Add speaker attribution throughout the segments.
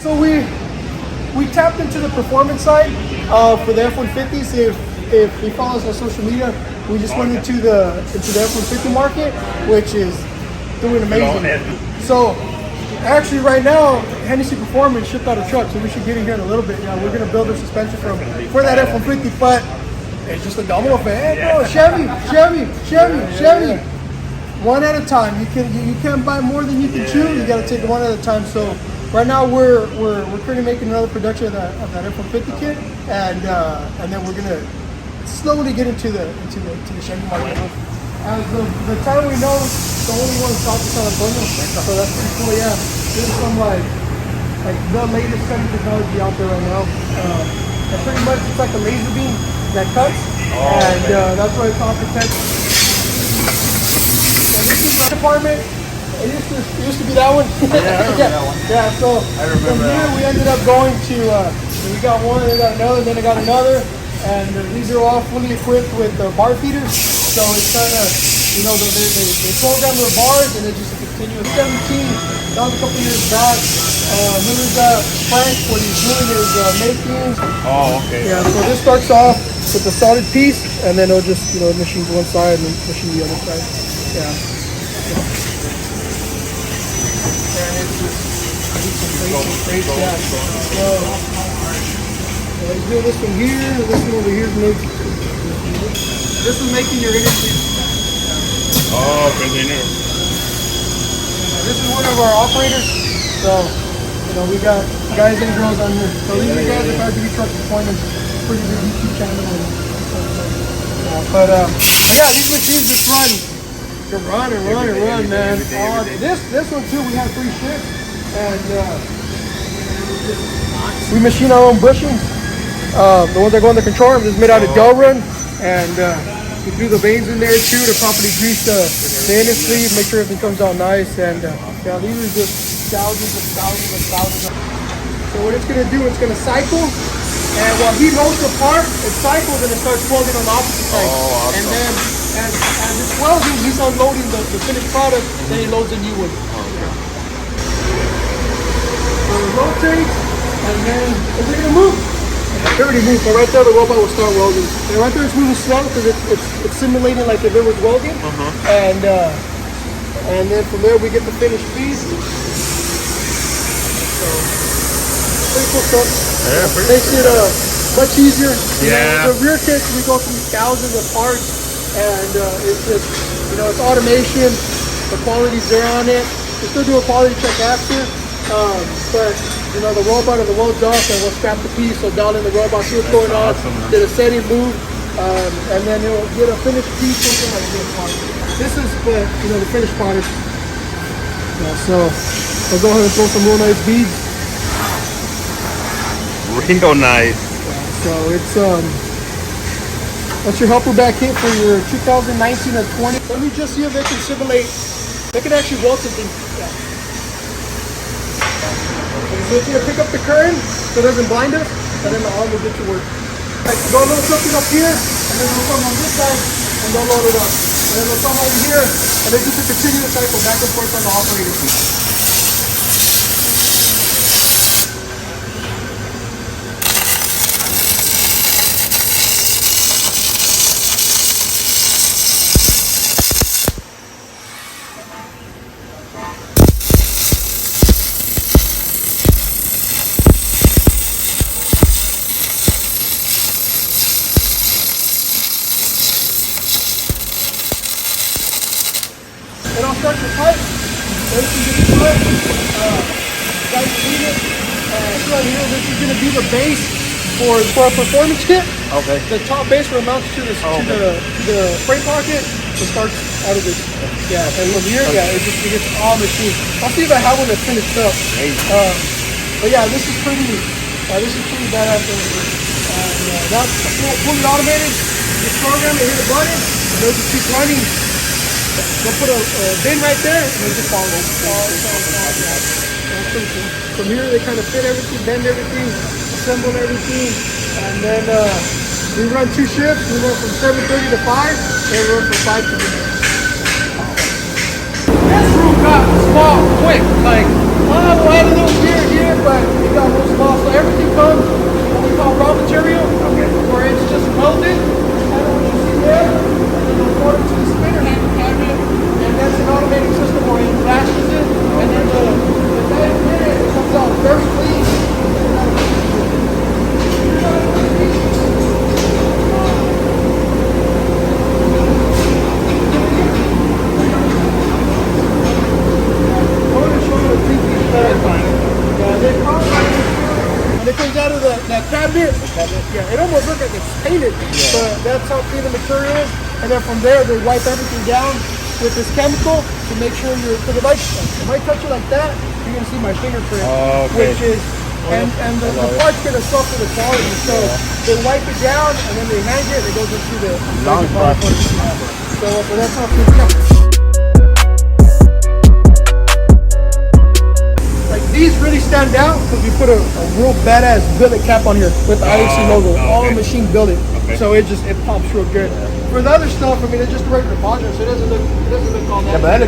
Speaker 1: So we tapped into the performance side for the F-150s. If you follow us on social media, we just went into the F-150 market, which is doing amazing. So actually right now, Hennessy Performance shipped out a truck, so we should get in here in a little bit. Yeah, we're gonna build a suspension for that F-150, but it's just a domino effect. Hey, bro, Chevy. One at a time. You can't buy more than you can chew. You got to take it one at a time. So right now we're currently making another production of that F-150 kit, and then we're gonna slowly get into the Chevy market. As the time we know, the only one in South California, so that's pretty cool. Yeah, there's some like the latest semi technology out there right now. And pretty much it's like a laser beam that cuts, that's why it's architect. So this is my department. It used to be that one.
Speaker 2: That one.
Speaker 1: Yeah, so from here we ended up going to, we got one, then got another, then I got another. And these are all fully equipped with bar feeders. So it's kind of, they program their bars and it's just a continuous 17. That was a couple years back. Then we got Frank, what he's doing is making.
Speaker 2: Oh, okay.
Speaker 1: Yeah, so this starts off with a solid piece, and then it'll just, machine one side and machine the other side. Yeah. And it's just So let's do this one here. This one over here is making. This is making your energy.
Speaker 2: Oh, container.
Speaker 1: This is one of our operators. So, we got guys and girls on here. So these are guys at RGVTRUCKS Deployments. Pretty good YouTube channel. But yeah, these machines just run. Run, man. This one too, we have 3 shifts, and we machine our own bushings. The ones that go in the control room is made out of gel run, and we do the veins in there too to properly grease the inner sleeve, make sure everything comes out nice. And yeah, these are just thousands. So what it's gonna do, it's gonna cycle, and while he loads the part, it cycles and it starts welding on the opposite side.
Speaker 2: Oh, awesome.
Speaker 1: And then as it's welding, he's unloading the finished product, then he loads a new one. So it rotates, and then is it gonna move? It already moved, so right there the robot will start welding. And right there it's moving slow because it's simulating like if it was welding. And then from there we get the finished piece. So pretty cool stuff.
Speaker 2: Yeah,
Speaker 1: Makes it much easier.
Speaker 2: Yeah.
Speaker 1: The rear kits, we go through thousands of parts, and it's just, it's automation. The quality's there on it. We still do a quality check after, but the robot and the weld's off, and we'll scrap the piece. So down in the robot, see what's going on. Did a setting move, and then it'll get a finished piece, something like this part. This is the finished product. Yeah, so we'll go ahead and throw some real nice beads.
Speaker 2: Real nice.
Speaker 1: So it's that's your helper back kit for your 2019 or 20. Let me just see if they can simulate. They can actually weld something. Yeah. So it's gonna pick up the current so it doesn't blind us, and then the arm will get to work. Like, go a little something up here, and then we'll come on this side, and they'll load it up. And then they'll come over here, and they just a continuous cycle back and forth on the operator. It all starts with pipe. Then you get to it. Guys clean it. Right here, this is going to be the base for our performance kit.
Speaker 2: Okay.
Speaker 1: The top base will mount to this the frame pocket. It starts out of this. Yeah, and from here, it gets all machined. I'll see if I have one that's finished up. But yeah, this is pretty badass. That's fully automated. You program it, hit a button, and they'll just keep running. They'll put a bin right there, and they just follow. From here, they kind of fit everything, bend everything, assemble everything, and then we run 2 shifts. We run from 7:30 to 5, and we run from 5 to 8. This room got small quick. Like, we'll add a little here, but it when it comes out of that cabinet, yeah, it almost looks like it's painted, but that's how clean the material is. And then from there, they wipe everything down with this chemical to make sure because if I touch it like that, you're gonna see my fingerprint, which is, and the parts get a suffer the quality. So they wipe it down and then they hang it and it goes into the long process. So that's how it's done. Like these really stand out because we put a real badass billet cap on here with the IHC logo, all machine billet. So it pops real good. For the other stuff, I mean, it's just a regular polymer, so it doesn't look all that.
Speaker 2: Yeah, but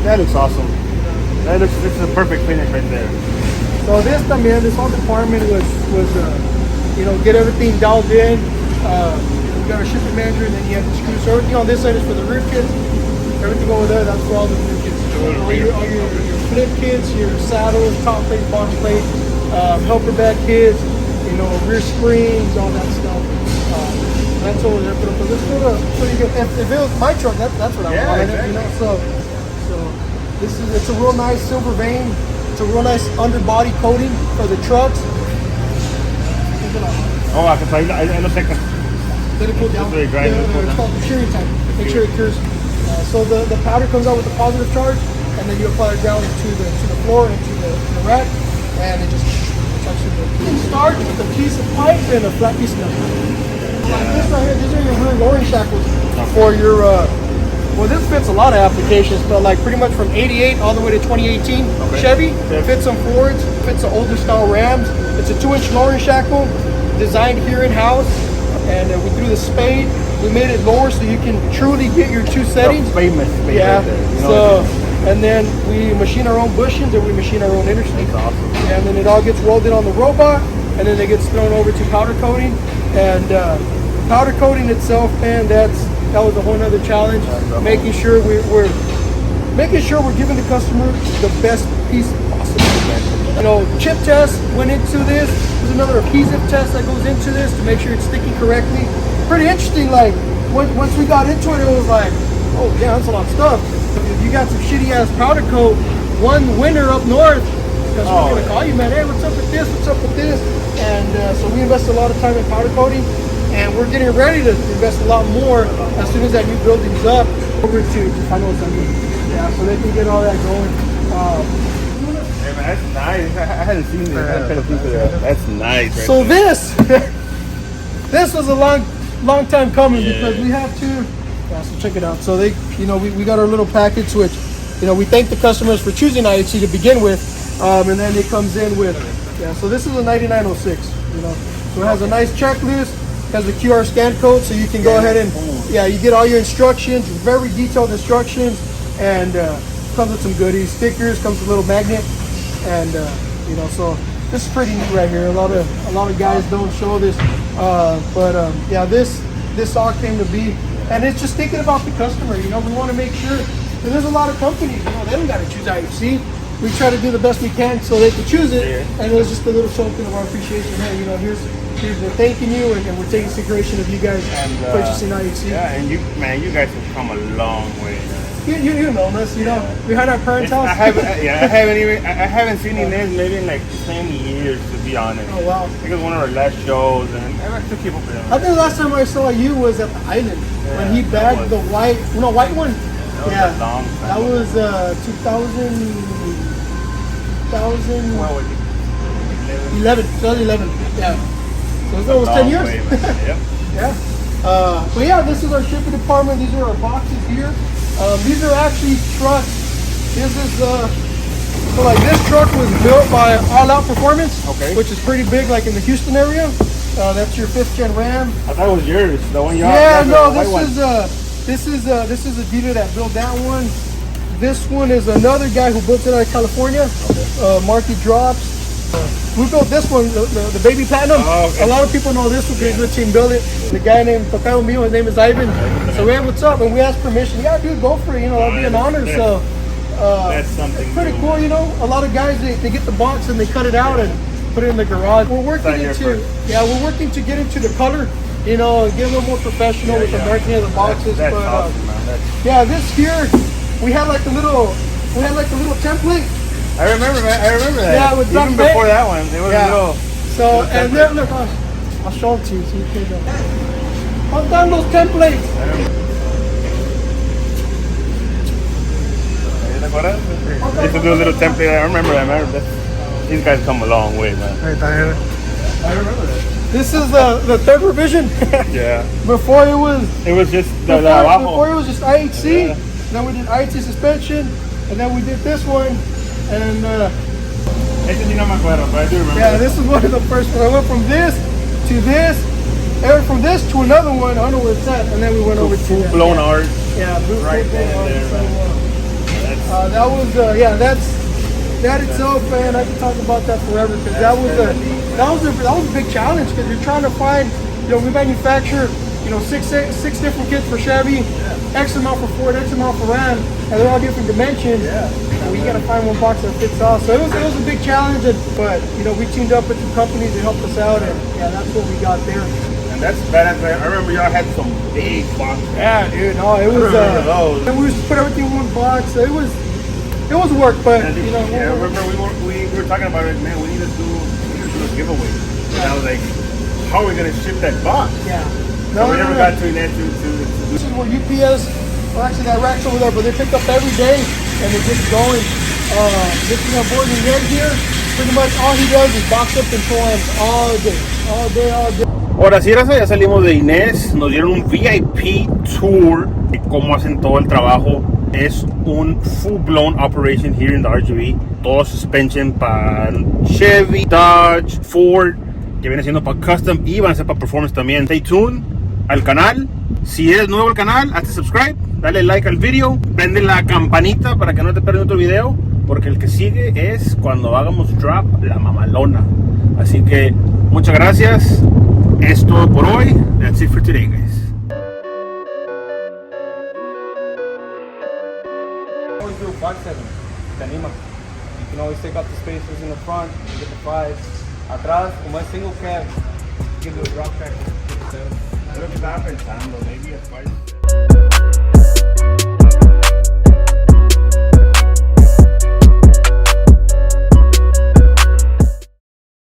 Speaker 2: that looks awesome. This is a perfect finish right there.
Speaker 1: So this whole department was get everything dialed in. We got our shipping manager, and then you have the screws. So everything on this side is for the rear kits. Everything over there, that's for all the rear kits. All your flip kits, your saddles, top plate, bottom plate, helper bag kits, rear springs, all that stuff. That's over there, but this is pretty good. If it was my truck, that's what I wanted. Exactly. So it's a real nice silver vein. It's a real nice underbody coating for the trucks.
Speaker 2: Oh, I can tell you. I know second.
Speaker 1: Let it cool down. It's called the curing time. Make sure it cures. So the powder comes out with a positive charge, and then you apply it down to the floor and to the rack, and it just touches it. You can start with a piece of pipe and a flat piece of metal. Like this right here, these are your rear lowering shackles for your, this fits a lot of applications, but like pretty much from 88 all the way to 2018 Chevy, fits some Fords, fits the older style Rams. It's a 2-inch lowering shackle, designed here in-house, and we threw the spade. We made it lower so you can truly get your two settings.
Speaker 2: Yeah,
Speaker 1: and then we machine our own bushings and we machine our own interstate.
Speaker 2: Awesome.
Speaker 1: And then it all gets welded on the robot, and then it gets thrown over to powder coating. And powder coating itself, man, that was a whole nother challenge. Making sure we're giving the customer the best piece possible. Chip test went into this. There's another adhesive test that goes into this to make sure it's sticking correctly. Pretty interesting. Like once we got into it, it was like, oh yeah, that's a lot of stuff. If you got some shitty ass powder coat, one winter up north, because we're gonna call you, man. Hey, what's up with this? What's up with this? And so we invest a lot of time in powder coating, and we're getting ready to invest a lot more as soon as that new building's up over to final assembly. Yeah, so they can get all that going.
Speaker 2: Hey man, that's nice. I hadn't seen this. That's nice. Right
Speaker 1: so
Speaker 2: there.
Speaker 1: this was a long time coming because we have to. Yeah, so check it out. So we got our little package, which we thank the customers for choosing IHC to begin with, and then it comes in with. Yeah, so this is a 9906, So it has a nice checklist, has a QR scan code, so you can go ahead and, you get all your instructions, very detailed instructions, and comes with some goodies, stickers, comes with a little magnet, and, so this is pretty neat right here. A lot of guys don't show this, but this all came to be, and it's just thinking about the customer, we want to make sure, because there's a lot of companies, they don't got to choose IHC. We try to do the best we can so they can choose it, and it was just a little token of our appreciation. Hey, here's we're thanking you, and we're taking consideration of you guys purchasing IHC.
Speaker 2: Yeah, and you guys have come a long way.
Speaker 1: You know us, behind our parents' house.
Speaker 2: I haven't seen Inez maybe in like 10 years, to be honest.
Speaker 1: Oh wow!
Speaker 2: I think it was one of our last shows, and I like to keep up with him.
Speaker 1: I think the last time I saw you was at the island when he bagged the white one. That was 2011. Yeah. So it's almost 10 years.
Speaker 2: Yep.
Speaker 1: Yeah. But yeah, this is our shipping department. These are our boxes here. These are actually trucks. This is so like this truck was built by All Out Performance, which is pretty big, like in the Houston area. That's your 5th gen Ram.
Speaker 2: I thought it was yours, the one you
Speaker 1: have. Yeah, no, this is a dealer that built that one. This one is another guy who built it out of California. Marky Drops. We built this one, the Baby Platinum. A lot of people know this one because the team built it. The guy named Tocayo Mio, his name is Ivan. So hey, what's up? And we asked permission. Yeah, dude, go for it. That'll be an honor. So
Speaker 2: that's something
Speaker 1: pretty cool. A lot of guys they get the box and they cut it out and put it in the garage. We're working to get into the color. Get a little more professional with the marketing of the boxes.
Speaker 2: That's awesome, man.
Speaker 1: This here we had like a little template.
Speaker 2: I remember that.
Speaker 1: Yeah, with
Speaker 2: even before that one, there was a little
Speaker 1: So, and then look, I'll show it to you so you can hunt down those templates.
Speaker 2: I used to do a little template. I remember that. These guys come a long way, man.
Speaker 1: Ahí está,
Speaker 2: I remember that.
Speaker 1: this is the third revision.
Speaker 2: Yeah.
Speaker 1: Before it was
Speaker 2: just
Speaker 1: before it was just IHC.
Speaker 2: Yeah.
Speaker 1: Then we did IHC suspension, and then we did this one, and
Speaker 2: Ese sí no me acuerdo, but I do remember.
Speaker 1: yeah, this is one of the first ones. I went from this to this, and from this to another one. I don't know where it's at, and then we went over to
Speaker 2: full
Speaker 1: that.
Speaker 2: blown art.
Speaker 1: Yeah,
Speaker 2: Right there,
Speaker 1: that was that itself, man. I could talk about that forever because that was a big challenge because you're trying to find, we manufacture, 6 different kits for Chevy, X amount for Ford, X amount for Ram, and they're all different dimensions.
Speaker 2: Yeah.
Speaker 1: And we got to find one box that fits all. So it was a big challenge, but we teamed up with some companies that helped us out, and yeah, that's what we got there.
Speaker 2: And that's badass. I remember y'all had some big boxes.
Speaker 1: Yeah, dude. No, it was. And we used to put everything in one box. So it was work, but
Speaker 2: I remember we were talking about it. Man, we need to do a giveaway. And I was like, how are we gonna ship that box?
Speaker 1: Yeah.
Speaker 2: No, we never got to that.
Speaker 1: This is where UPS, or actually that rack's over there, but they pick up every day and they get it going. This is our boy Miguel here. Pretty much all he does is box up and forms all day.
Speaker 2: Ahora sí, ya salimos de Inés, nos dieron un VIP tour de cómo hacen todo el trabajo. Es un full-blown operation here in the RGV. Todo suspension para Chevy, Dodge, Ford, que viene siendo para custom y van a ser para performance también. Stay tuned al canal. Si eres nuevo al canal, hazte subscribe, dale like al video, prende la campanita para que no te pierdas otro video, porque el que sigue es cuando hagamos drop la mamalona. Así que muchas gracias. Es todo por hoy. That's it for today, guys.
Speaker 3: Always do a 5-7. Te anima. You can always take out the spacers in the front and get the 5s. Atrás, como es single cab, you can do a drop track.
Speaker 2: Lo que estaba pensando, maybe a 5.